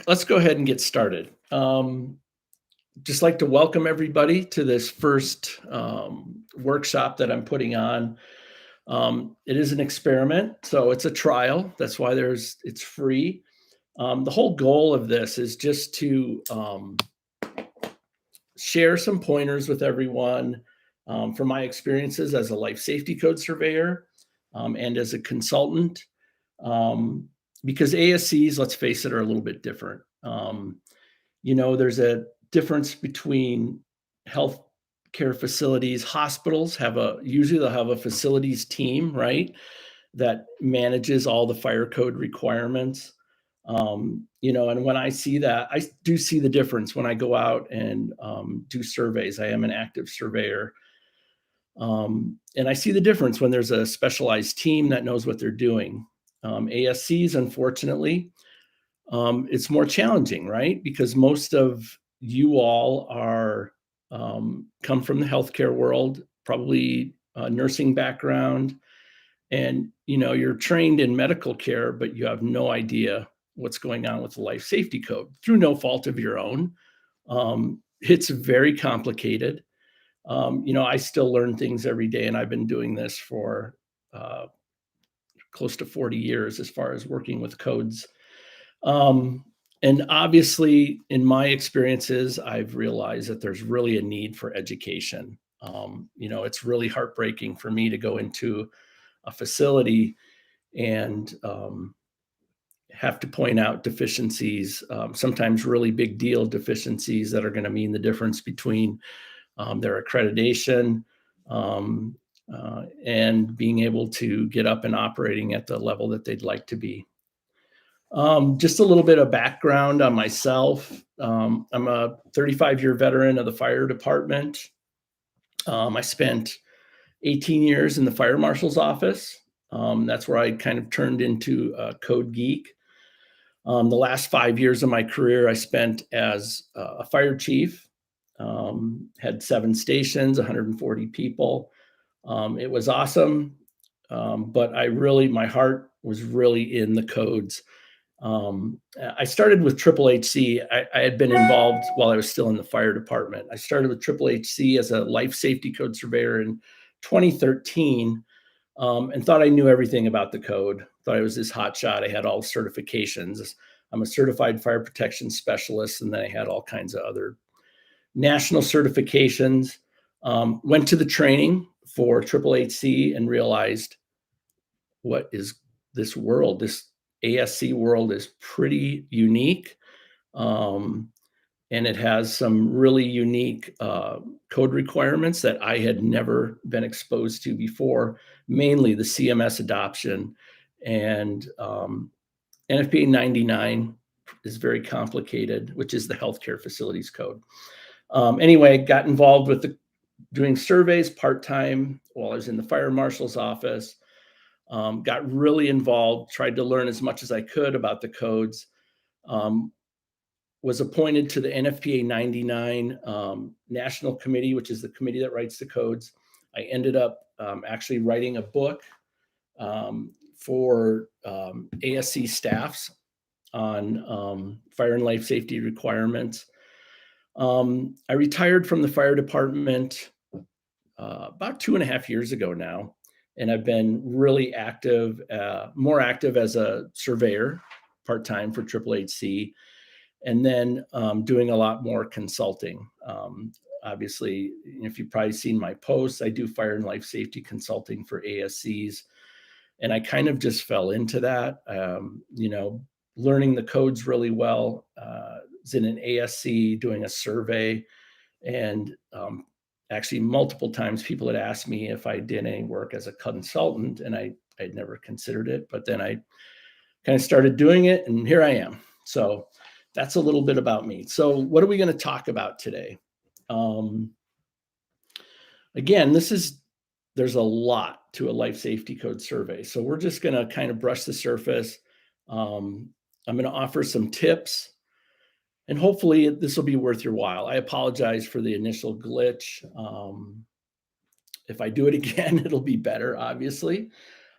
Let's go ahead and get started. Just like to welcome everybody to this first workshop that I'm putting on. It is an experiment, so it's a trial. That's why it's free. The whole goal of this is just to share some pointers with everyone from my experiences as a life safety code surveyor and as a consultant. Um, because ASCs, let's face it, are a little bit different. There's a difference between health care facilities. Hospitals usually they'll have a facilities team, right, that manages all the fire code requirements. And when I see that, I do see the difference when I go out and do surveys. I am an active surveyor. And I see the difference when there's a specialized team that knows what they're doing. ASCs, unfortunately, it's more challenging, right? Because most of you all come from the healthcare world, probably a nursing background, and you're trained in medical care, but you have no idea what's going on with the life safety code through no fault of your own. It's very complicated. I still learn things every day, and I've been doing this for uh, close to 40 years as far as working with codes. And obviously, in my experiences, I've realized that there's really a need for education. It's really heartbreaking for me to go into a facility and have to point out deficiencies, sometimes really big deal deficiencies that are going to mean the difference between their accreditation and being able to get up and operating at the level that they'd like to be. Just a little bit of background on myself. I'm a 35-year veteran of the fire department. I spent 18 years in the fire marshal's office. That's where I kind of turned into a code geek. The last 5 years of my career, I spent as a fire chief, had 7 stations, 140 people. It was awesome, but my heart was really in the codes. I started with Triple HC. I had been involved while I was still in the fire department. I started with Triple HC as a life safety code surveyor in 2013, and thought I knew everything about the code. Thought I was this hot shot. I had all certifications. I'm a certified fire protection specialist, and then I had all kinds of other national certifications. Went to the training for Triple HC and realized what is this world? This ASC world is pretty unique. And it has some really unique code requirements that I had never been exposed to before, mainly the CMS adoption. And NFPA 99 is very complicated, which is the healthcare facilities code. Anyway, got involved with doing surveys part-time while I was in the fire marshal's office. Got really involved, tried to learn as much as I could about the codes. Was appointed to the NFPA 99 National Committee, which is the committee that writes the codes. I ended up actually writing a book for ASC staffs on fire and life safety requirements. I retired from the fire department about 2.5 years ago now, and I've been really active, more active as a surveyor part-time for Triple HC, and then doing a lot more consulting. Obviously, if you've probably seen my posts, I do fire and life safety consulting for ASCs, and I kind of just fell into that, learning the codes really well. Was in an ASC doing a survey, and actually multiple times people had asked me if I did any work as a consultant, and I'd never considered it, but then I kind of started doing it, and here I am. So that's a little bit about me. So what are we going to talk about today? Again, there's a lot to a life safety code survey. So we're just going to kind of brush the surface. I'm going to offer some tips, and hopefully this will be worth your while. I apologize for the initial glitch. If I do it again, it'll be better, obviously.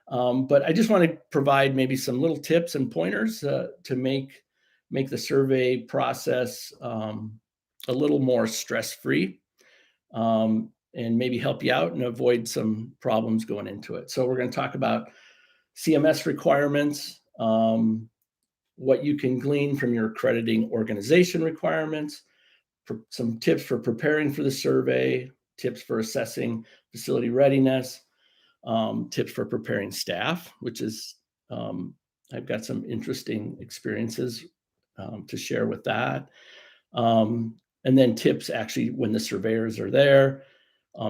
But I just want to provide maybe some little tips and pointers to make make the survey process a little more stress-free, and maybe help you out and avoid some problems going into it. So we're going to talk about CMS requirements, what you can glean from your accrediting organization requirements, some tips for preparing for the survey, tips for assessing facility readiness, tips for preparing staff, which is, I've got some interesting experiences to share with that. And then tips actually when the surveyors are there,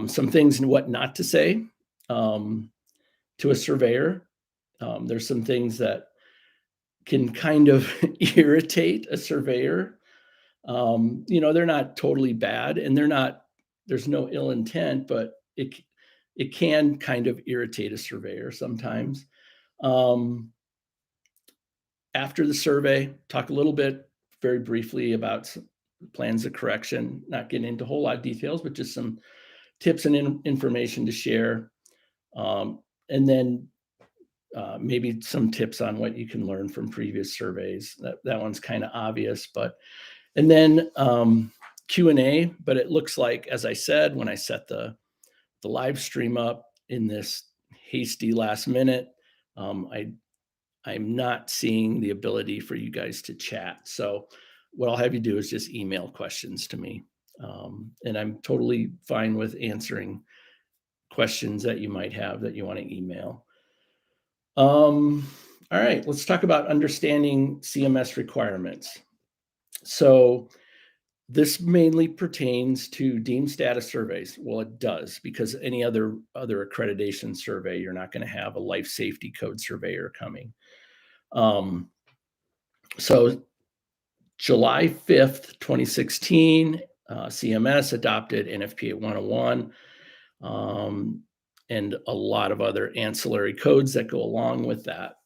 some things and what not to say to a surveyor. There's some things that can kind of irritate a surveyor. They're not totally bad, and there's no ill intent, but it can kind of irritate a surveyor sometimes. After the survey, talk a little bit very briefly about plans of correction, not getting into a whole lot of details, but just some tips and information to share. And then maybe some tips on what you can learn from previous surveys. That one's kind of obvious, and then Q&A, but it looks like, as I said, when I set the live stream up in this hasty last minute, I'm not seeing the ability for you guys to chat. So what I'll have you do is just email questions to me. And I'm totally fine with answering questions that you might have that you want to email. All right, let's talk about understanding CMS requirements. So this mainly pertains to deemed status surveys. Well, it does, because any other accreditation survey, you're not going to have a life safety code surveyor coming. So July 5th, 2016, CMS adopted NFPA 101, and a lot of other ancillary codes that go along with that.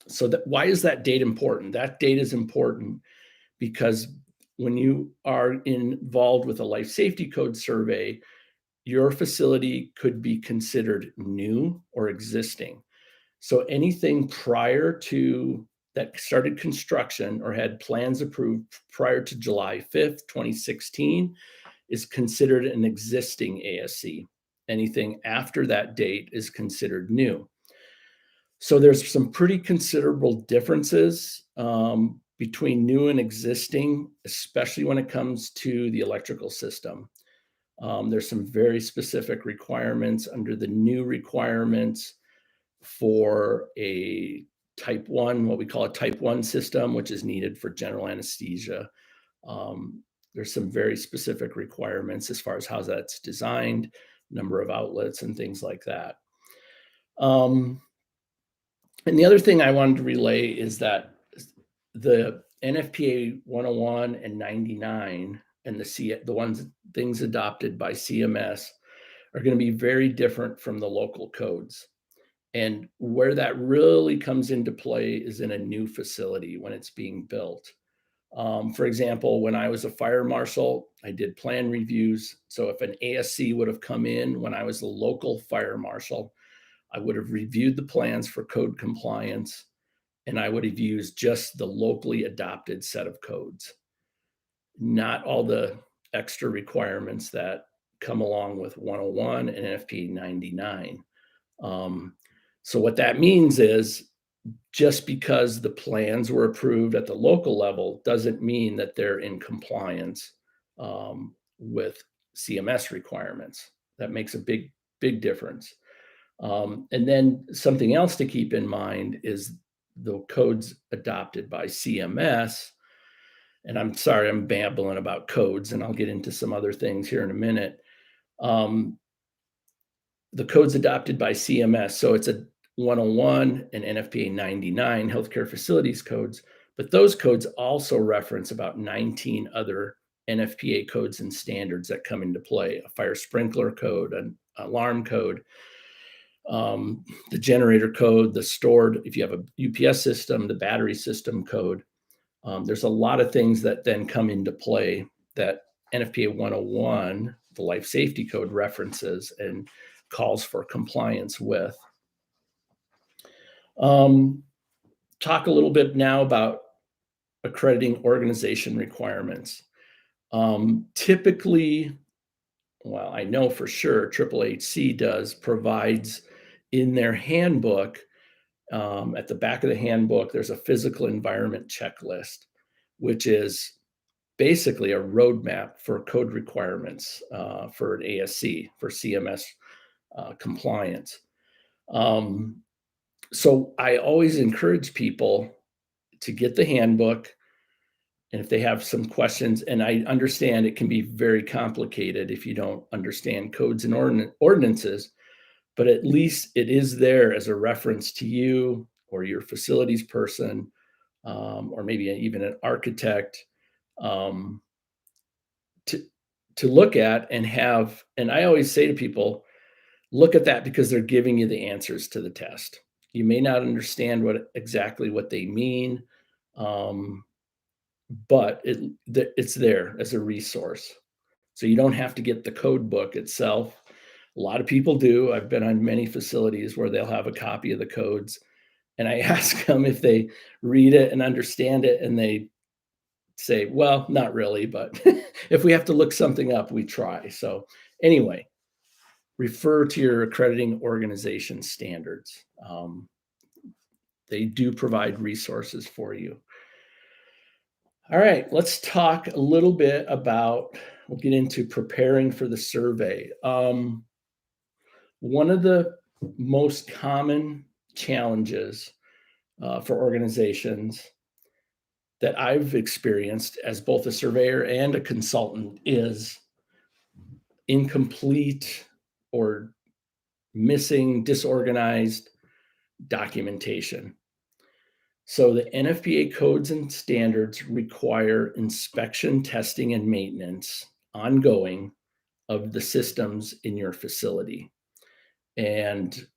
So why is that date important? That date is important because when you are involved with a life safety code survey, your facility could be considered new or existing. So anything prior to that started construction or had plans approved prior to July 5th, 2016 is considered an existing ASC. Anything after that date is considered new. So there's some pretty considerable differences between new and existing, especially when it comes to the electrical system. There's some very specific requirements under the new requirements for a type 1, what we call a type 1 system, which is needed for general anesthesia. There's some very specific requirements as far as how that's designed, number of outlets, and things like that. And the other thing I wanted to relay is that the NFPA 101 and 99 and the things adopted by CMS are going to be very different from the local codes. And where that really comes into play is in a new facility when it's being built. For example, when I was a fire marshal, I did plan reviews. So if an ASC would have come in when I was the local fire marshal, I would have reviewed the plans for code compliance, and I would have used just the locally adopted set of codes, not all the extra requirements that come along with 101 and NFPA 99. So what that means is just because the plans were approved at the local level doesn't mean that they're in compliance with CMS requirements. That makes a big, big difference. And then something else to keep in mind is the codes adopted by CMS. And I'm sorry, I'm babbling about codes, and I'll get into some other things here in a minute. The codes adopted by CMS, so it's a 101 and NFPA 99 healthcare facilities codes, but those codes also reference about 19 other NFPA codes and standards that come into play: a fire sprinkler code, an alarm code, the generator code, the stored, if you have a UPS system, the battery system code. There's a lot of things that then come into play that NFPA 101, the life safety code, references and calls for compliance with. Talk a little bit now about accrediting organization requirements. Typically, well, I know for sure HHC provides in their handbook, at the back of the handbook, there's a physical environment checklist, which is basically a roadmap for code requirements for an ASC, for CMS compliance. So I always encourage people to get the handbook. And if they have some questions, and I understand it can be very complicated if you don't understand codes and ordinances, but at least it is there as a reference to you or your facilities person, or maybe even an architect, um, to look at and have. And I always say to people, look at that because they're giving you the answers to the test. You may not understand exactly what they mean, um, but it's there as a resource. So you don't have to get the code book itself. A lot of people do. I've been on many facilities where they'll have a copy of the codes, and I ask them if they read it and understand it, and they say, well, not really, but if we have to look something up, we try. So anyway, refer to your accrediting organization standards. They do provide resources for you. All right, let's talk a little bit about, we'll get into preparing for the survey. One of the most common challenges for organizations that I've experienced as both a surveyor and a consultant is incomplete or missing, disorganized documentation. So the NFPA codes and standards require inspection, testing, and maintenance ongoing of the systems in your facility. And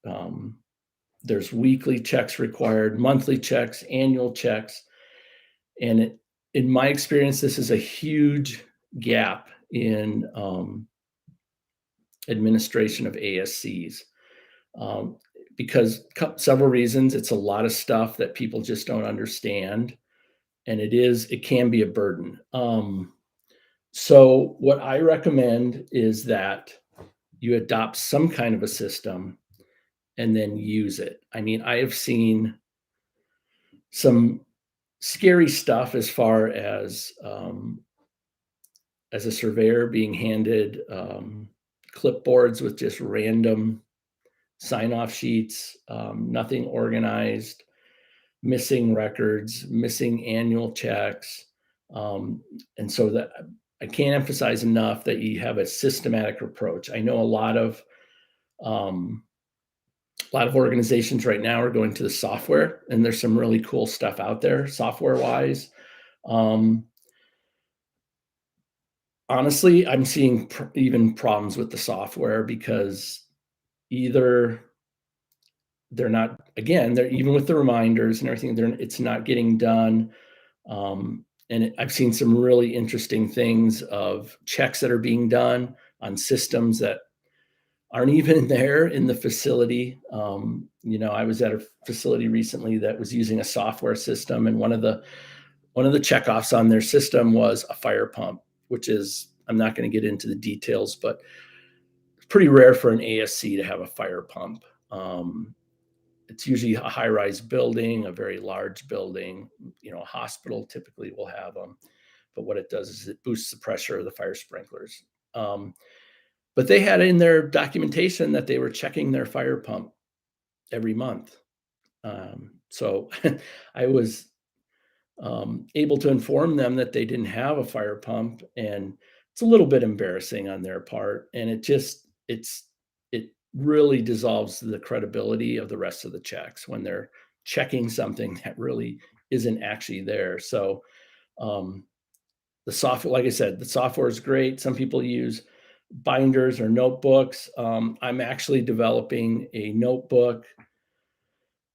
there's weekly checks required, monthly checks, annual checks. And in my experience, this is a huge gap in administration of ASCs. Because several reasons. It's a lot of stuff that people just don't understand, and it can be a burden. So what I recommend is that you adopt some kind of a system and then use it. I mean, I have seen some scary stuff as far as a surveyor being handed clipboards with just random sign-off sheets, nothing organized, missing records, missing annual checks. And so that I can't emphasize enough that you have a systematic approach. I know a lot of organizations right now are going to the software, and there's some really cool stuff out there software-wise. Honestly, I'm seeing even problems with the software because either they're not, again, they're even with the reminders and everything, it's not getting done. And I've seen some really interesting things of checks that are being done on systems that aren't even there in the facility. I was at a facility recently that was using a software system, and one of the checkoffs on their system was a fire pump, which is, I'm not going to get into the details, but it's pretty rare for an ASC to have a fire pump. It's usually a high-rise building, a very large building. A hospital typically will have them. But what it does is it boosts the pressure of the fire sprinklers. But they had in their documentation that they were checking their fire pump every month. So I was able to inform them that they didn't have a fire pump, and it's a little bit embarrassing on their part. And it really dissolves the credibility of the rest of the checks when they're checking something that really isn't actually there. So the software, like I said, the software is great. Some people use binders or notebooks. I'm actually developing a notebook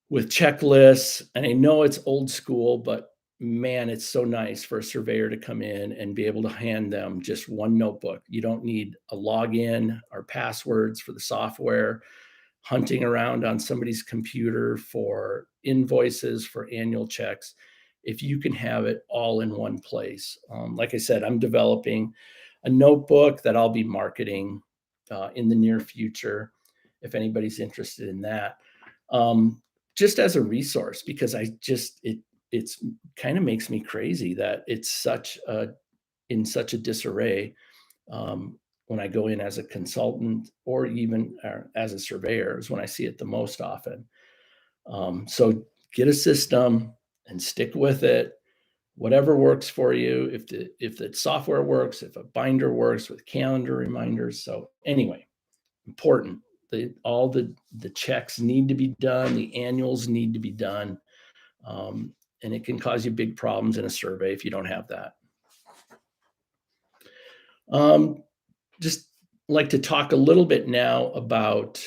with checklists, and I know it's old school, but man, it's so nice for a surveyor to come in and be able to hand them just one notebook. You don't need a login or passwords for the software, hunting around on somebody's computer for invoices, for annual checks. if you can have it all in one place. Like I said, I'm developing a notebook that I'll be marketing in the near future, if anybody's interested in that. Just as a resource, because it's kind of makes me crazy that it's in such a disarray when I go in as a consultant or even as a surveyor is when I see it the most often. So get a system and stick with it. Whatever works for you. If the software works, if a binder works with calendar reminders. So anyway, important. All the checks need to be done. The annuals need to be done. And it can cause you big problems in a survey if you don't have that. Just like to talk a little bit now about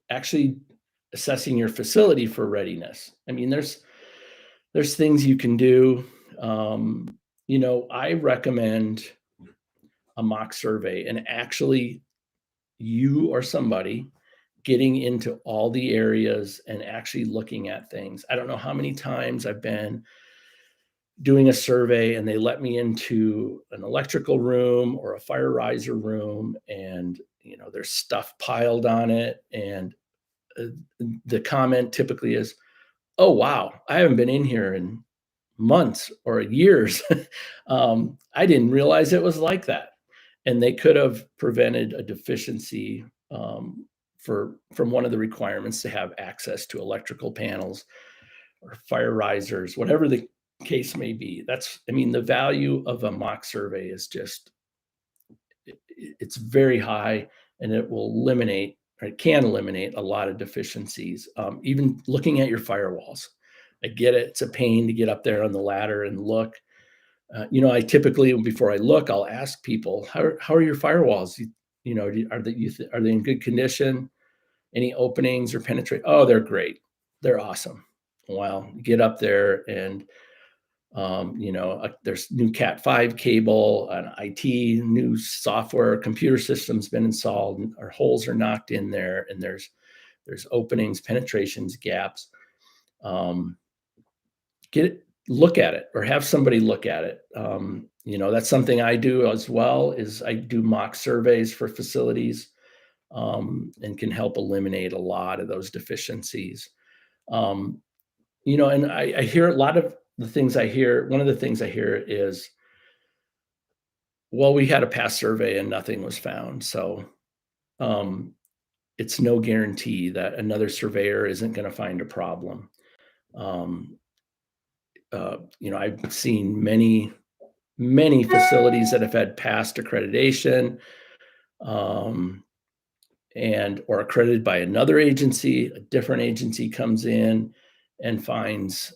actually assessing your facility for readiness. I mean, there's things you can do. I recommend a mock survey and actually you or somebody getting into all the areas and actually looking at things. I don't know how many times I've been doing a survey and they let me into an electrical room or a fire riser room and there's stuff piled on it and the comment typically is, oh wow, I haven't been in here in months or years. I didn't realize it was like that. And they could have prevented a deficiency from one of the requirements to have access to electrical panels or fire risers, whatever the case may be. The value of a mock survey is just, it's very high, and it will eliminate, or it can eliminate a lot of deficiencies. Even looking at your firewalls. I get it. It's a pain to get up there on the ladder and look. I typically, before I look, I'll ask people, how are your firewalls? Are they in good condition? Any openings or penetrate? Oh, they're great. They're awesome. Well, get up there and, there's new Cat5 cable, an IT, new software, computer system's been installed, or holes are knocked in there, and there's openings, penetrations, gaps. Look at it or have somebody look at it. That's something I do as well, is I do mock surveys for facilities and can help eliminate a lot of those deficiencies. And I hear a lot of the things I hear. One of the things I hear is, well, we had a past survey and nothing was found. So it's no guarantee that another surveyor isn't going to find a problem. I've seen many facilities that have had past accreditation or accredited by another agency. A different agency comes in and finds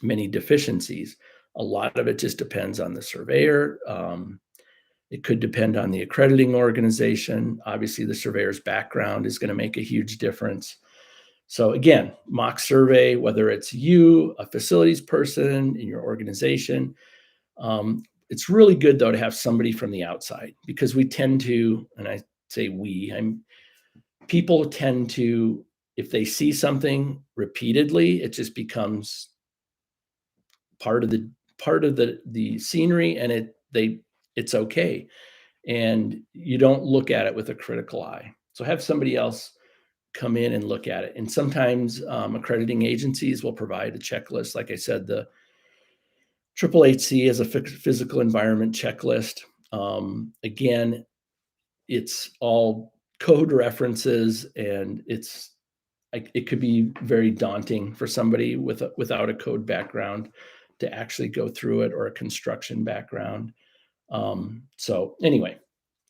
many deficiencies. A lot of it just depends on the surveyor. It could depend on the accrediting organization. Obviously, the surveyor's background is going to make a huge difference. So again, mock survey, whether it's you, a facilities person in your organization, it's really good though to have somebody from the outside, because we tend to, and I say people tend to, if they see something repeatedly, it just becomes part of the scenery, and it's okay. And you don't look at it with a critical eye. So have somebody else come in and look at it. And sometimes accrediting agencies will provide a checklist. Like I said, the HHC is a physical environment checklist. Again, it's all code references, and it could be very daunting for somebody without a code background to actually go through it, or a construction background. So anyway,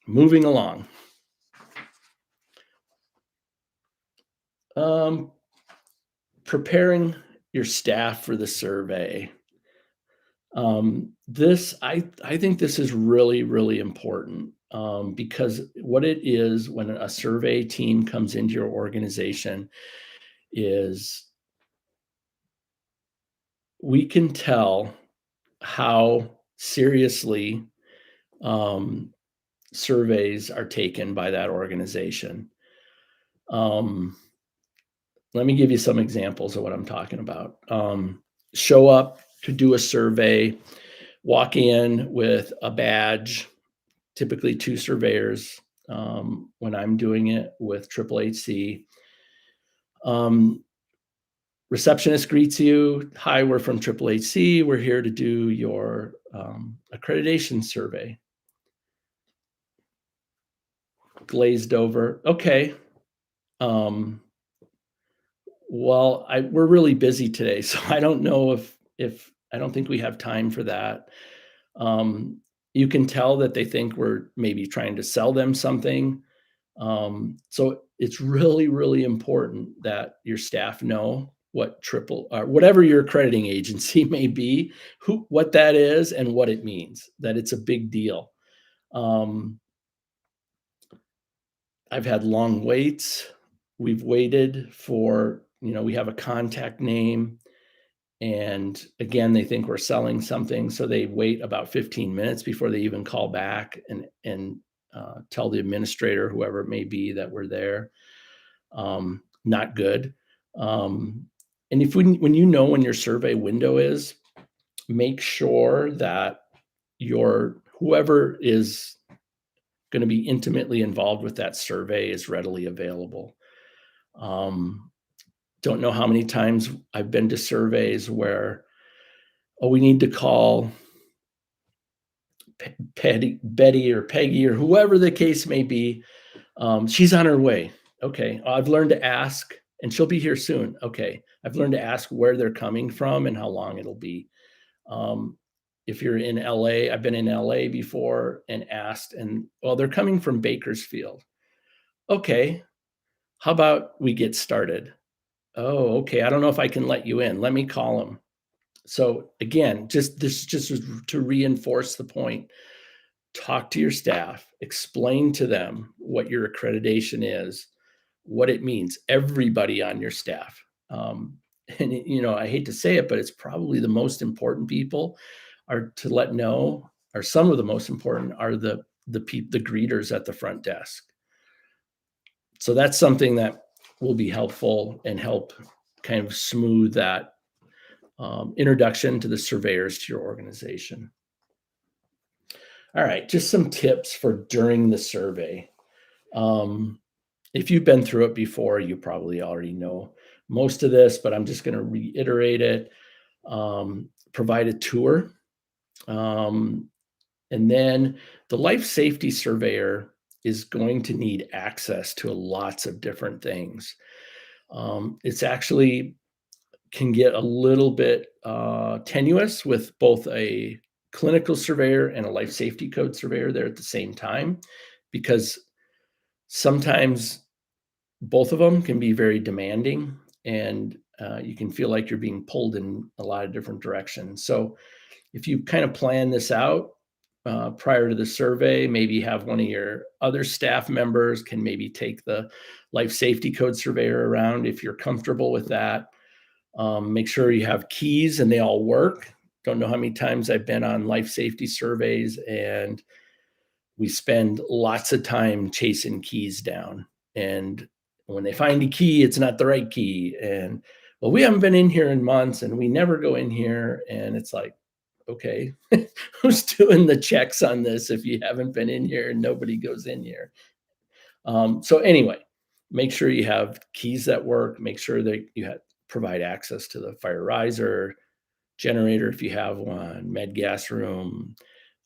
moving along. Preparing your staff for the survey. I think this is really, really important, because what it is when a survey team comes into your organization is we can tell how seriously surveys are taken by that organization. let me give you some examples of what I'm talking about. Show up to do a survey, walk in with a badge, typically 2 surveyors, when I'm doing it with Triple HC. Receptionist greets you. Hi, we're from Triple HC. We're here to do your accreditation survey. Glazed over. Okay. Well, we're really busy today, so I don't know if I don't think we have time for that. You can tell that they think we're maybe trying to sell them something. So it's really, really important that your staff know what whatever your accrediting agency may be, what that is and what it means, that it's a big deal. I've had long waits. We've waited for, we have a contact name. And again, they think we're selling something. So they wait about 15 minutes before they even call back and tell the administrator, whoever it may be, that we're there. Not good. And when you know when your survey window is, make sure that whoever is going to be intimately involved with that survey is readily available. Don't know how many times I've been to surveys where, we need to call Betty or Peggy or whoever the case may be. She's on her way. Okay. I've learned to ask, and she'll be here soon. Okay. I've learned to ask where they're coming from and how long it'll be. If you're in LA, I've been in LA before and asked, and they're coming from Bakersfield. Okay. How about we get started? Oh, okay. I don't know if I can let you in. Let me call them. So again, just to reinforce the point, talk to your staff, explain to them what your accreditation is, what it means, everybody on your staff. And I hate to say it, but it's probably the most important people are to let know, or some of the most important are the greeters at the front desk. So that's something that will be helpful and help kind of smooth that introduction to the surveyors to your organization. All right, just some tips for during the survey. If you've been through it before, you probably already know most of this, but I'm just going to reiterate it. Provide a tour. And then the life safety surveyor is going to need access to lots of different things. It's actually can get a little bit tenuous with both a clinical surveyor and a life safety code surveyor there at the same time, because sometimes both of them can be very demanding, and you can feel like you're being pulled in a lot of different directions. So if you kind of plan this out prior to the survey, maybe have one of your other staff members can maybe take the life safety code surveyor around if you're comfortable with that. Make sure you have keys and they all work. Don't know how many times I've been on life safety surveys and we spend lots of time chasing keys down. And when they find a key, it's not the right key. And we haven't been in here in months and we never go in here. And it's like, okay, who's doing the checks on this if you haven't been in here and nobody goes in here? So anyway, make sure you have keys that work. Make sure that you provide access to the fire riser, generator if you have one, med gas room,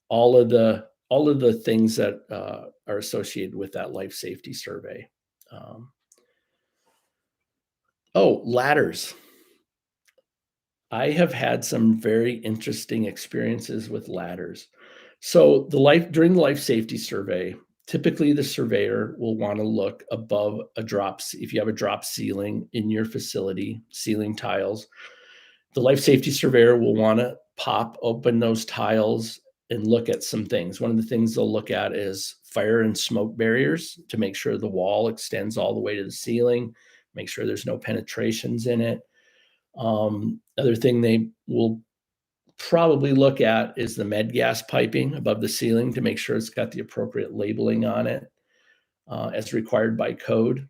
all of the things that are associated with that life safety survey. Ladders. I have had some very interesting experiences with ladders. So during the life safety survey, typically the surveyor will want to look above if you have a drop ceiling in your facility, ceiling tiles, the life safety surveyor will want to pop open those tiles and look at some things. One of the things they'll look at is fire and smoke barriers to make sure the wall extends all the way to the ceiling, make sure there's no penetrations in it. Other thing they will probably look at is the med gas piping above the ceiling to make sure it's got the appropriate labeling on it as required by code.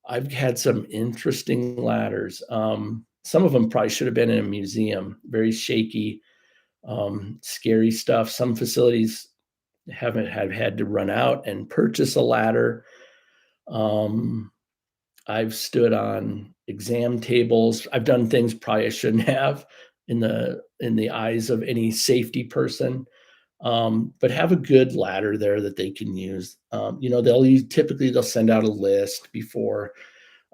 I've had some interesting ladders. Some of them probably should have been in a museum. Very shaky, scary stuff. Some facilities haven't have had to run out and purchase a ladder. Um, I've stood on exam tables. I've done things probably I shouldn't have in the eyes of any safety person. But have a good ladder there that they can use. Typically they'll send out a list before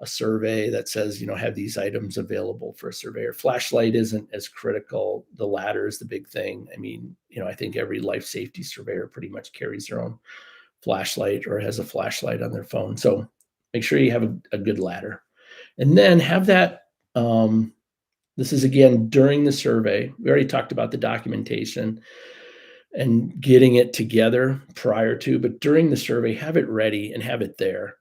a survey that says, have these items available for a surveyor. Flashlight isn't as critical. The ladder is the big thing. I mean, I think every life safety surveyor pretty much carries their own flashlight or has a flashlight on their phone. So make sure you have a good ladder. And then have that, this is again during the survey. We already talked about the documentation and getting it together prior to, but during the survey, have it ready and have it there.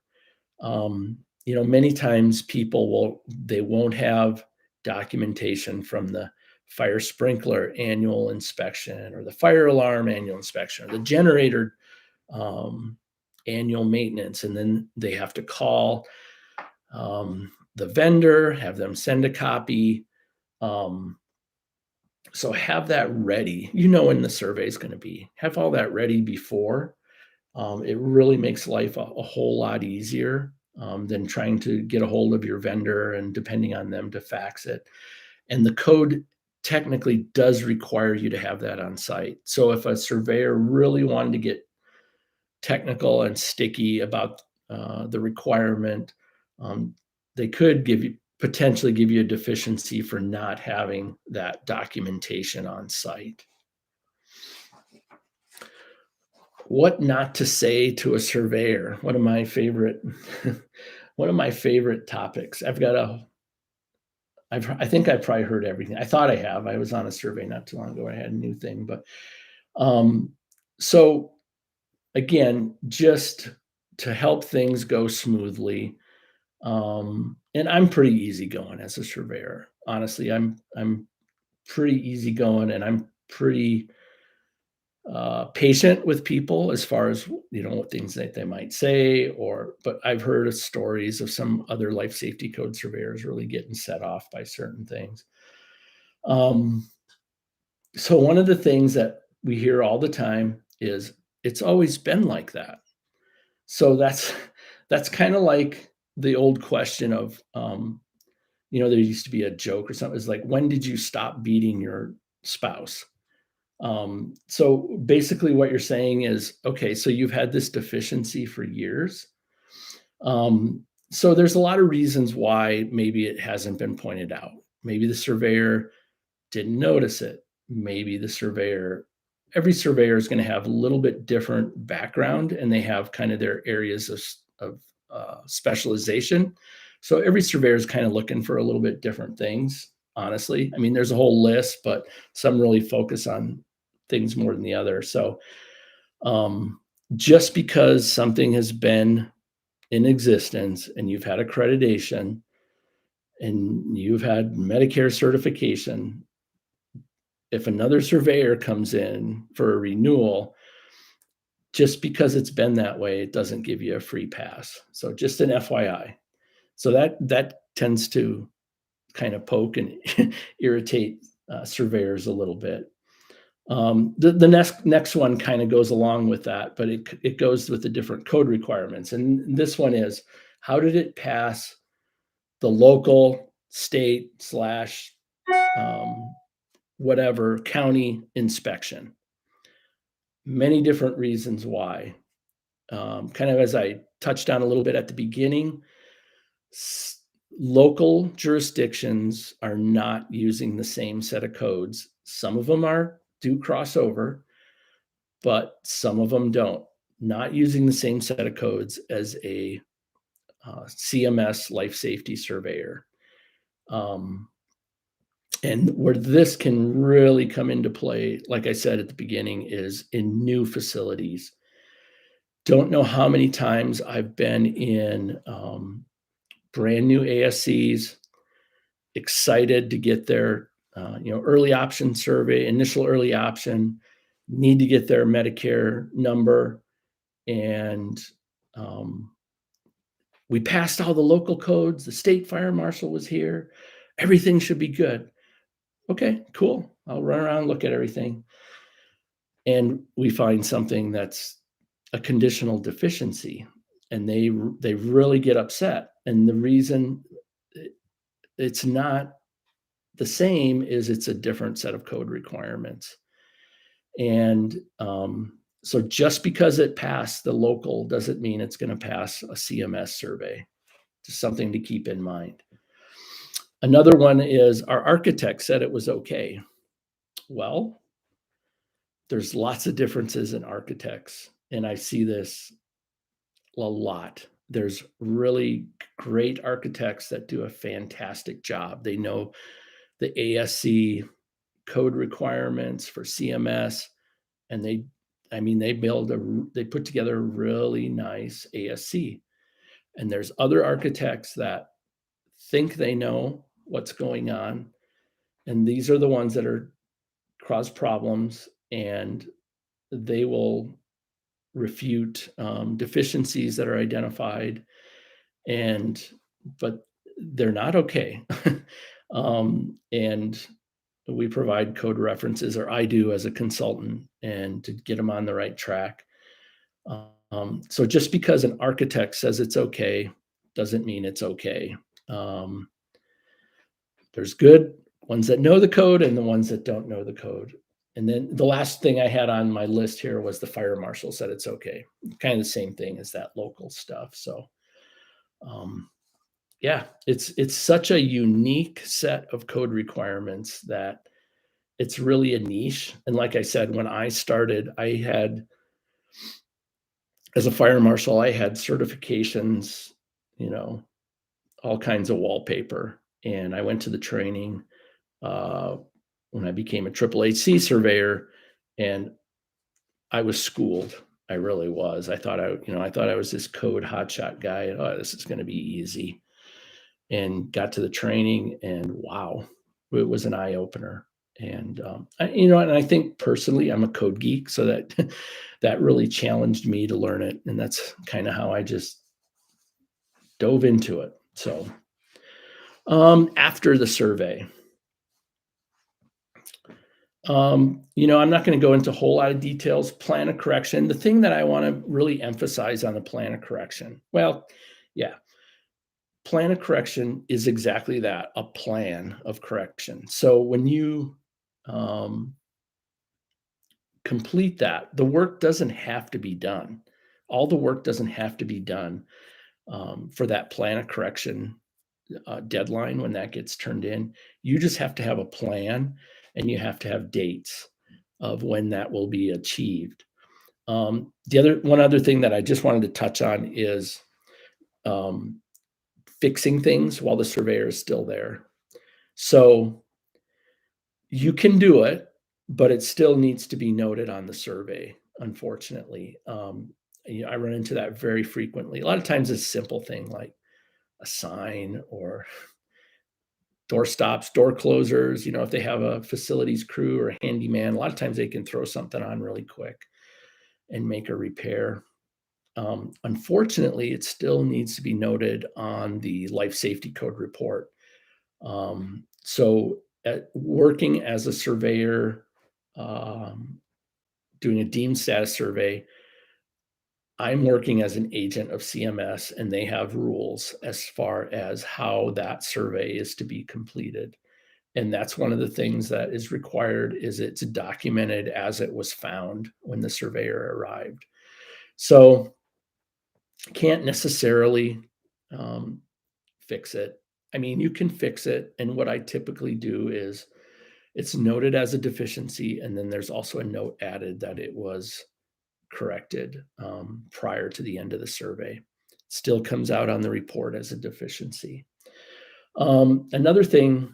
Many times they won't have documentation from the fire sprinkler annual inspection or the fire alarm annual inspection or the generator annual maintenance. And then they have to call the vendor, have them send a copy. So have that ready, when the survey is going to be. Have all that ready before. It really makes life a whole lot easier than trying to get a hold of your vendor and depending on them to fax it. And the code technically does require you to have that on site. So if a surveyor really wanted to get technical and sticky about the requirement, they could potentially give you a deficiency for not having that documentation on site. What not to say to a surveyor? One of my favorite topics. I think I've probably heard everything. I thought I have. I was on a survey not too long ago. I had a new thing, but so again, just to help things go smoothly. And I'm pretty easygoing as a surveyor. Honestly, I'm pretty easygoing, and I'm pretty patient with people as far as what things that they might say. But I've heard of stories of some other life safety code surveyors really getting set off by certain things. So one of the things that we hear all the time is it's always been like that. So that's kind of like the old question of, there used to be a joke or something. It's like, when did you stop beating your spouse? So basically what you're saying is, okay, so you've had this deficiency for years. So there's a lot of reasons why maybe it hasn't been pointed out. Maybe the surveyor didn't notice it. Maybe every surveyor is going to have a little bit different background, and they have kind of their areas of specialization. So every surveyor is kind of looking for a little bit different things, honestly. I mean, there's a whole list, but some really focus on things more than the other. So just because something has been in existence and you've had accreditation and you've had Medicare certification, if another surveyor comes in for a renewal, just because it's been that way, it doesn't give you a free pass. So just an FYI. So that tends to kind of poke and irritate surveyors a little bit. The next one kind of goes along with that, but it goes with the different code requirements. And this one is, how did it pass the local, state / whatever county inspection? Many different reasons why. Kind of as I touched on a little bit at the beginning, local jurisdictions are not using the same set of codes. Some of them do cross over, but some of them don't. Not using the same set of codes as a CMS life safety surveyor. And where this can really come into play, like I said at the beginning, is in new facilities. Don't know how many times I've been in brand new ASCs, excited to get their early option survey, initial early option, need to get their Medicare number, and We passed all the local codes. The state fire marshal was here. Everything should be good. Okay, cool. I'll run around, look at everything. And we find something that's a conditional deficiency, and they really get upset. And the reason it's not the same is it's a different set of code requirements. And so just because it passed the local doesn't mean it's going to pass a CMS survey. Just something to keep in mind. Another one is our architect said it was okay. Well, there's lots of differences in architects, and I see this a lot. There's really great architects that do a fantastic job. They know the ASC code requirements for CMS, and they put together a really nice ASC. And there's other architects that think they know what's going on, and these are the ones that are cause problems, and they will refute deficiencies that are identified, but they're not okay. And we provide code references, or I do as a consultant, and to get them on the right track. So just because an architect says it's okay doesn't mean it's okay. There's good ones that know the code and the ones that don't know the code. And then the last thing I had on my list here was the fire marshal said it's okay. Kind of the same thing as that local stuff. So yeah, it's such a unique set of code requirements that it's really a niche. And like I said, when I started, as a fire marshal, I had certifications, all kinds of wallpaper. And I went to the training when I became a AAAC surveyor, and I was schooled. I really was. I thought I was this code hotshot guy. Oh, this is going to be easy. And got to the training, and wow, it was an eye opener. And and I think personally, I'm a code geek, so that that really challenged me to learn it, and that's kind of how I just dove into it. So after the survey, I'm not going to go into a whole lot of details. Plan of correction. The thing that I want to really emphasize on the plan of correction, well, yeah, plan of correction is exactly that, a plan of correction. So when you complete that, the work doesn't have to be done. All the work doesn't have to be done for that plan of correction deadline when that gets turned in. You just have to have a plan, and you have to have dates of when that will be achieved. One other thing that I just wanted to touch on is fixing things while the surveyor is still there. So you can do it, but it still needs to be noted on the survey, unfortunately. I run into that very frequently. A lot of times it's a simple thing like a sign or door stops, door closers. If they have a facilities crew or a handyman, a lot of times they can throw something on really quick and make a repair. Unfortunately, it still needs to be noted on the life safety code report. So working as a surveyor, doing a deemed status survey, I'm working as an agent of CMS, and they have rules as far as how that survey is to be completed. And that's one of the things that is required, is it's documented as it was found when the surveyor arrived. So can't necessarily fix it. I mean, you can fix it. And what I typically do is it's noted as a deficiency, and then there's also a note added that it was corrected prior to the end of the survey. Still comes out on the report as a deficiency. Another thing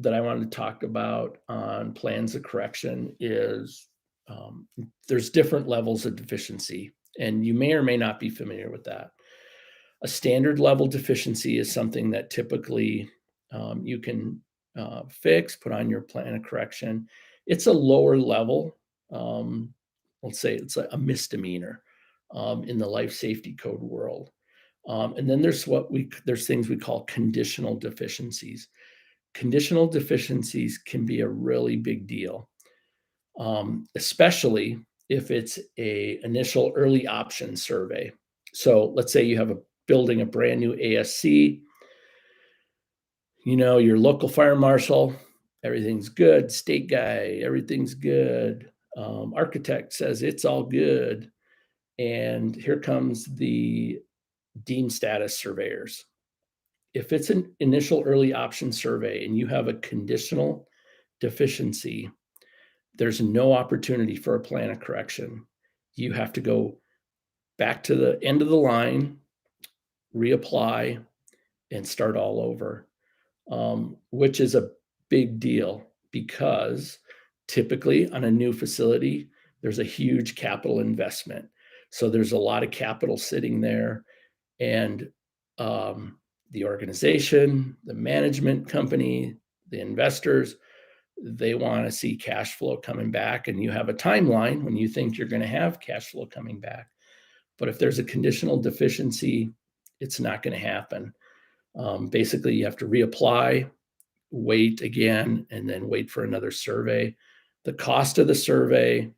that I wanted to talk about on plans of correction is there's different levels of deficiency, and you may or may not be familiar with that. A standard level deficiency is something that typically you can fix, put on your plan of correction. It's a lower level. Let's say it's a misdemeanor in the life safety code world. And then there's things we call conditional deficiencies. Conditional deficiencies can be a really big deal, especially if it's a initial early option survey. So let's say you have building a brand new ASC, your local fire marshal, everything's good, state guy, everything's good. Architect says it's all good. And here comes the deemed status surveyors. If it's an initial early option survey and you have a conditional deficiency, there's no opportunity for a plan of correction. You have to go back to the end of the line, reapply, and start all over, which is a big deal because typically on a new facility, there's a huge capital investment. So there's a lot of capital sitting there, and the organization, the management company, the investors, they want to see cash flow coming back, and you have a timeline when you think you're going to have cash flow coming back. But if there's a conditional deficiency, it's not going to happen. Basically, you have to reapply, wait again, and then wait for another survey. The cost of the survey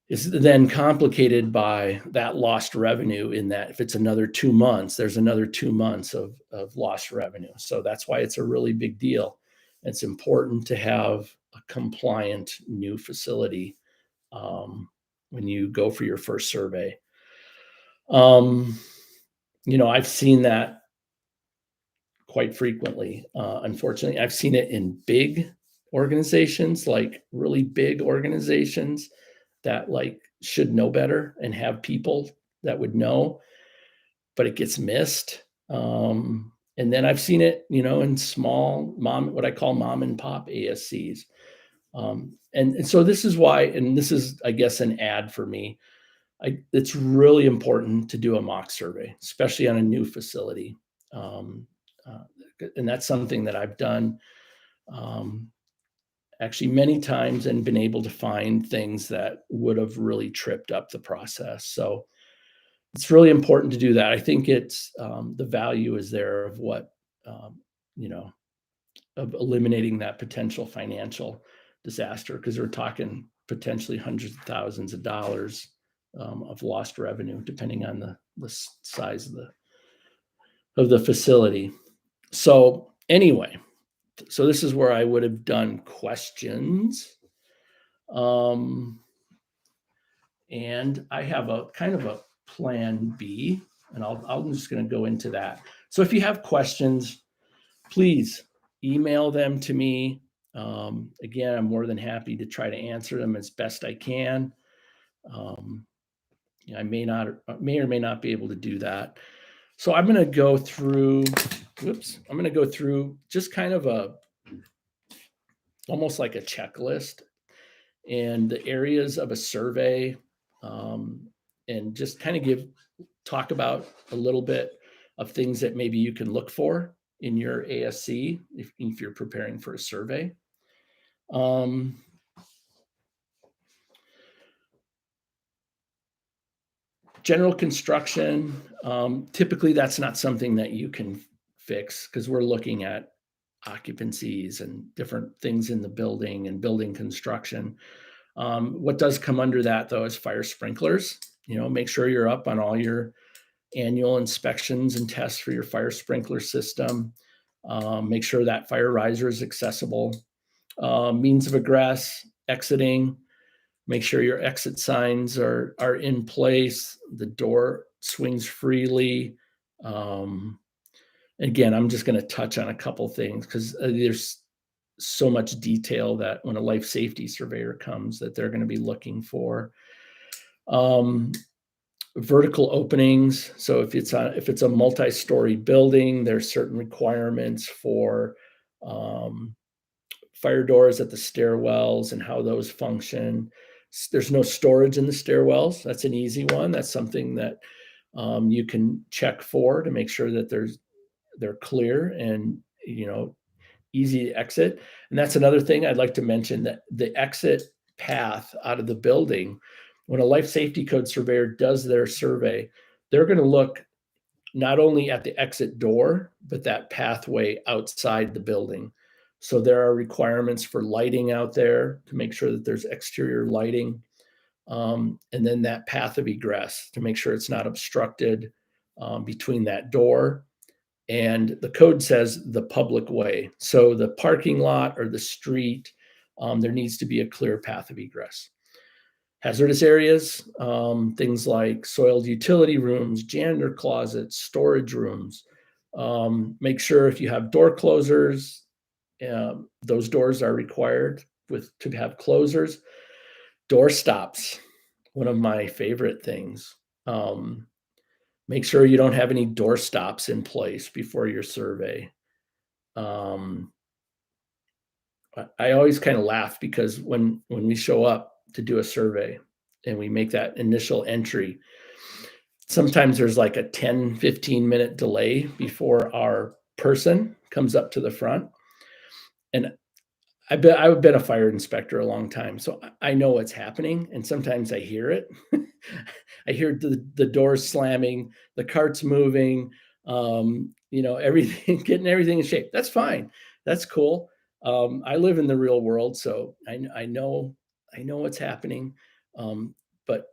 is then complicated by that lost revenue, in that if it's another 2 months, there's another 2 months of lost revenue. So that's why it's a really big deal. It's important to have a compliant new facility when you go for your first survey. I've seen that quite frequently. Unfortunately, I've seen it in big organizations, like really big organizations that should know better and have people that would know, but it gets missed. And then I've seen it, in small what I call mom and pop ASCs. And so this is why, and this is, I guess, an ad for me. It's really important to do a mock survey, especially on a new facility. And that's something that I've done actually many times and been able to find things that would have really tripped up the process. So it's really important to do that. I think it's the value is there of what, of eliminating that potential financial disaster, because we're talking potentially hundreds of thousands of dollars of lost revenue, depending on the size of the facility. So anyway, so this is where I would have done questions. And I have a kind of a plan B, and I'm just going to go into that. So if you have questions, please email them to me. Again, I'm more than happy to try to answer them as best I can. I may or may not be able to do that. So I'm going to go through, just kind of almost like a checklist and the areas of a survey, and just kind of talk about a little bit of things that maybe you can look for in your ASC if you're preparing for a survey. General construction, typically that's not something that you can fix, because we're looking at occupancies and different things in the building and building construction. What does come under that, though, is fire sprinklers. Make sure you're up on all your annual inspections and tests for your fire sprinkler system. Make sure that fire riser is accessible. Means of egress, exiting. Make sure your exit signs are in place. The door swings freely. Again, I'm just going to touch on a couple things, because there's so much detail that when a life safety surveyor comes, that they're going to be looking for. Vertical openings. So if it's a multi-story building, there's certain requirements for fire doors at the stairwells and how those function. There's no storage in the stairwells. That's an easy one. That's something that you can check for to make sure that they're clear and easy to exit. And that's another thing I'd like to mention, that the exit path out of the building, when a life safety code surveyor does their survey, they're going to look not only at the exit door, but that pathway outside the building. So there are requirements for lighting out there to make sure that there's exterior lighting. And then that path of egress to make sure it's not obstructed between that door. And the code says the public way. So the parking lot or the street, there needs to be a clear path of egress. Hazardous areas, things like soiled utility rooms, janitor closets, storage rooms. Make sure if you have door closers, those doors are required to have closers. Door stops, one of my favorite things. Make sure you don't have any door stops in place before your survey. I always kind of laugh because when we show up to do a survey and we make that initial entry, sometimes there's like a 10, 15-minute delay before our person comes up to the front. And I've been a fire inspector a long time, so I know what's happening, and sometimes I hear it. I hear the doors slamming, the carts moving, everything, getting everything in shape. That's fine. That's cool. I live in the real world, so I know what's happening. But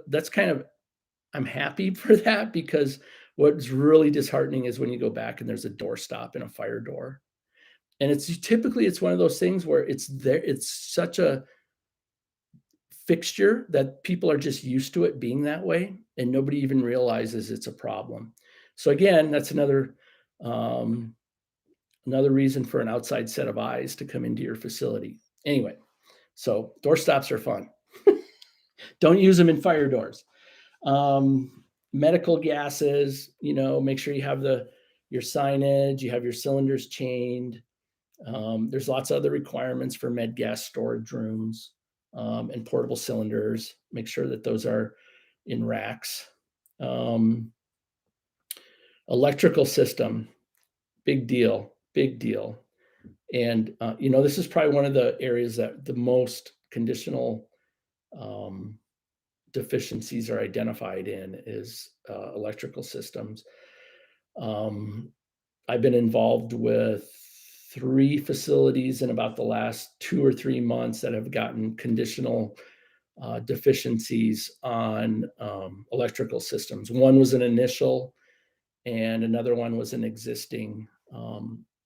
that's kind of, I'm happy for that, because what's really disheartening is when you go back and there's a door stop in a fire door. And it's one of those things where it's such a fixture that people are just used to it being that way, and nobody even realizes it's a problem. So again, that's another reason for an outside set of eyes to come into your facility. Anyway, so door stops are fun. Don't use them in fire doors. Medical gases, make sure you have your signage, you have your cylinders chained. There's lots of other requirements for med gas storage rooms and portable cylinders. Make sure that those are in racks. Electrical system, big deal. And, this is probably one of the areas that the most conditional deficiencies are identified in is electrical systems. I've been involved with 3 facilities in about the last 2 or 3 months that have gotten conditional deficiencies on electrical systems. One was an initial, and another one was an existing.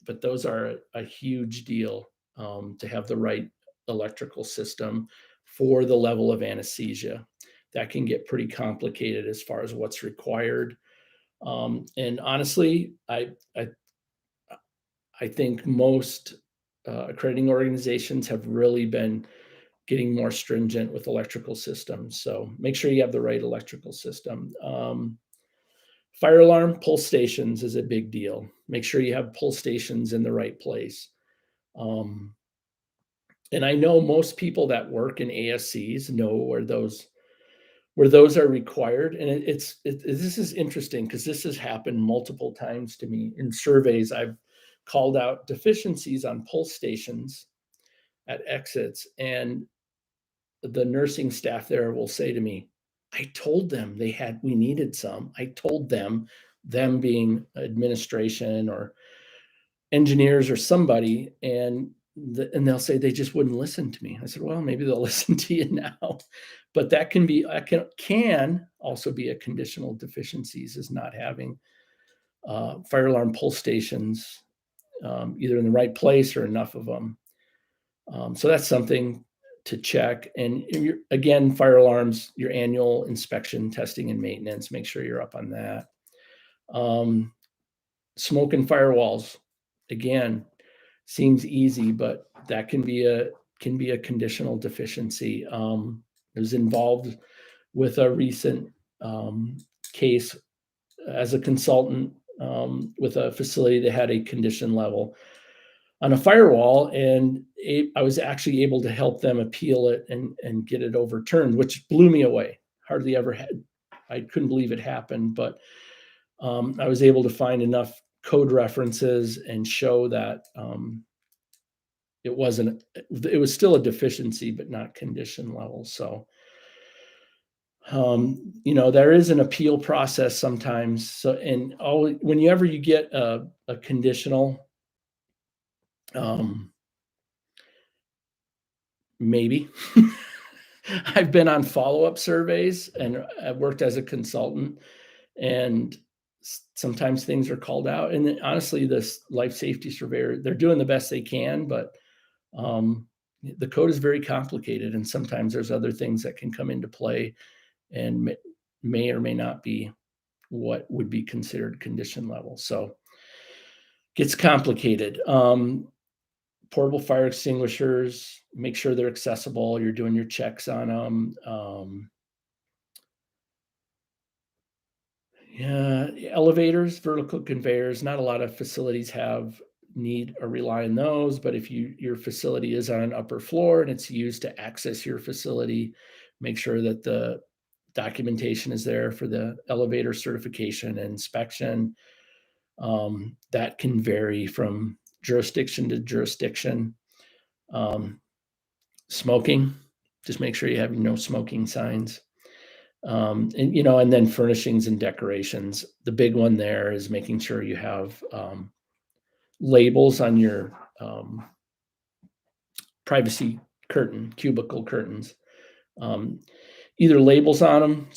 But those are a huge deal to have the right electrical system for the level of anesthesia. That can get pretty complicated as far as what's required. And honestly, I think most accrediting organizations have really been getting more stringent with electrical systems. So make sure you have the right electrical system. Fire alarm pull stations is a big deal. Make sure you have pull stations in the right place. And I know most people that work in ASCs know where those are required. And this is interesting because this has happened multiple times to me in surveys. I've called out deficiencies on pull stations at exits, and the nursing staff there will say to me, I told them we needed some. I told them being administration or engineers or somebody, and they'll say they just wouldn't listen to me. I said, well, maybe they'll listen to you now. But that can also be a conditional deficiencies, is not having fire alarm pull stations either in the right place or enough of them. So that's something to check. And again, fire alarms, your annual inspection, testing, and maintenance, make sure you're up on that. Smoke and firewalls, again, seems easy, but that can be a conditional deficiency. I was involved with a recent case as a consultant with a facility that had a condition level on a firewall, and I was actually able to help them appeal it and get it overturned, which blew me away. Hardly ever had. I couldn't believe it happened, but I was able to find enough code references and show that it was still a deficiency, but not condition level. So There is an appeal process sometimes. So, and whenever you get a conditional, maybe. I've been on follow-up surveys and I've worked as a consultant, and sometimes things are called out. And honestly, this life safety surveyor, they're doing the best they can, but the code is very complicated, and sometimes there's other things that can come into play and may or may not be what would be considered condition level. So gets complicated. Portable fire extinguishers, make sure they're accessible. You're doing your checks on them. Yeah, elevators, vertical conveyors. Not a lot of facilities need or rely on those, but if your facility is on an upper floor and it's used to access your facility, make sure that the documentation is there for the elevator certification and inspection. That can vary from jurisdiction to jurisdiction. Smoking, just make sure you have no smoking signs. And then furnishings and decorations. The big one there is making sure you have labels on your privacy cubicle curtains. Either labels on them,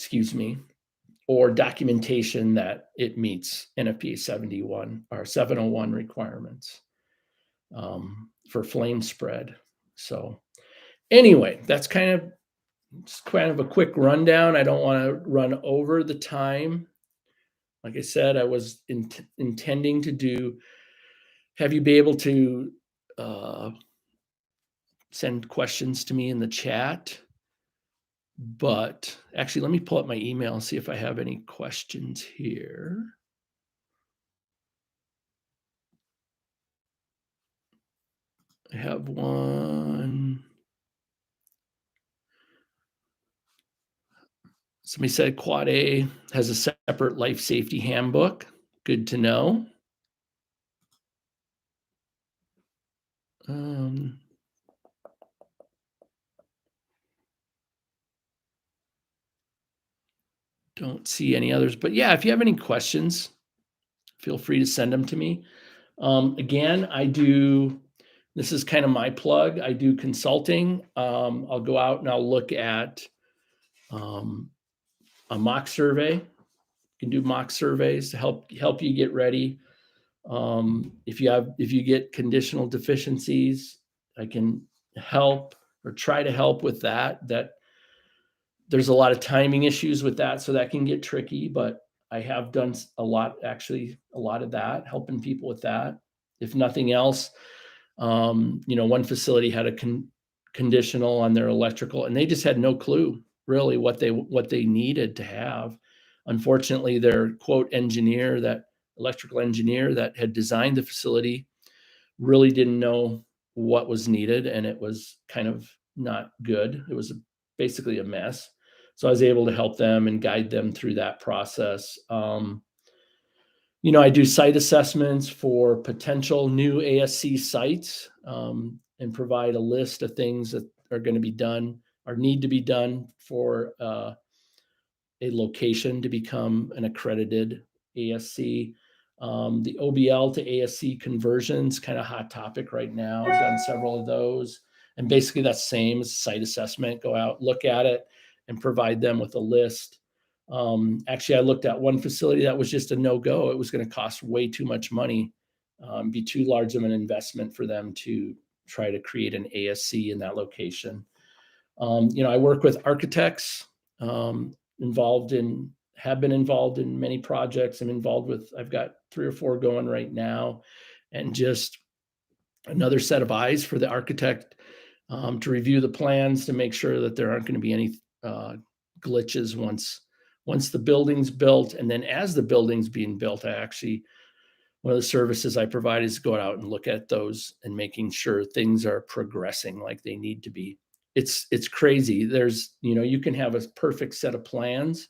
or documentation that it meets NFPA 71 or 701 requirements for flame spread. So anyway, that's kind of a quick rundown. I don't want to run over the time. Like I said, I was intending to have you be able to send questions to me in the chat. But actually, let me pull up my email and see if I have any questions here. I have one. Somebody said Quad A has a separate life safety handbook. Good to know. Don't see any others, but yeah, if you have any questions, feel free to send them to me. Again, this is kind of my plug. I do consulting. I'll go out and I'll look at a mock survey. You can do mock surveys to help you get ready. If you get conditional deficiencies, I can help or try to help with that. There's a lot of timing issues with that, so that can get tricky, but I have done a lot of that, helping people with that. If nothing else, one facility had a conditional on their electrical, and they just had no clue really what they needed to have. Unfortunately, their quote electrical engineer that had designed the facility really didn't know what was needed, and it was kind of not good. It was basically a mess. So I was able to help them and guide them through that process. I do site assessments for potential new ASC sites, and provide a list of things that are going to be done or need to be done for a location to become an accredited ASC. The OBL to ASC conversions, kind of hot topic right now. I've done several of those. And basically that's the same as site assessment. Go out, look at it, and provide them with a list. Actually, I looked at one facility that was just a no-go. It was going to cost way too much money, be too large of an investment for them to try to create an ASC in that location. I work with architects, have been involved in many projects. I've got 3 or 4 going right now, and just another set of eyes for the architect to review the plans to make sure that there aren't going to be any glitches once the building's built. And then as the building's being built, one of the services I provide is go out and look at those and making sure things are progressing like they need to be. It's crazy. You can have a perfect set of plans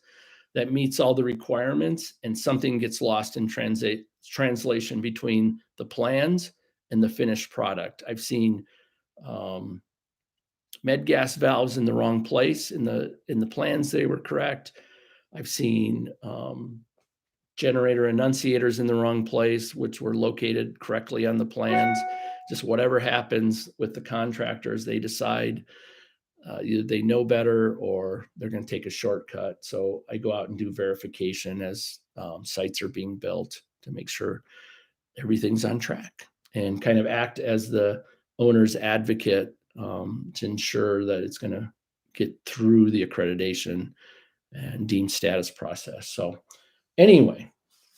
that meets all the requirements, and something gets lost in translation between the plans and the finished product. I've seen med gas valves in the wrong place. In the plans, they were correct. I've seen generator enunciators in the wrong place, which were located correctly on the plans. Just whatever happens with the contractors, they decide either they know better or they're going to take a shortcut. So I go out and do verification as sites are being built to make sure everything's on track, and kind of act as the owner's advocate to ensure that it's going to get through the accreditation and deemed status process. So anyway,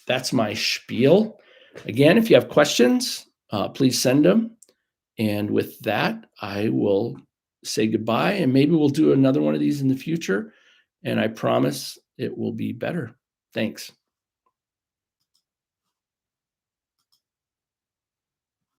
that's my spiel. Again, if you have questions, please send them. And with that, I will say goodbye, and maybe we'll do another one of these in the future. And I promise it will be better. Thanks.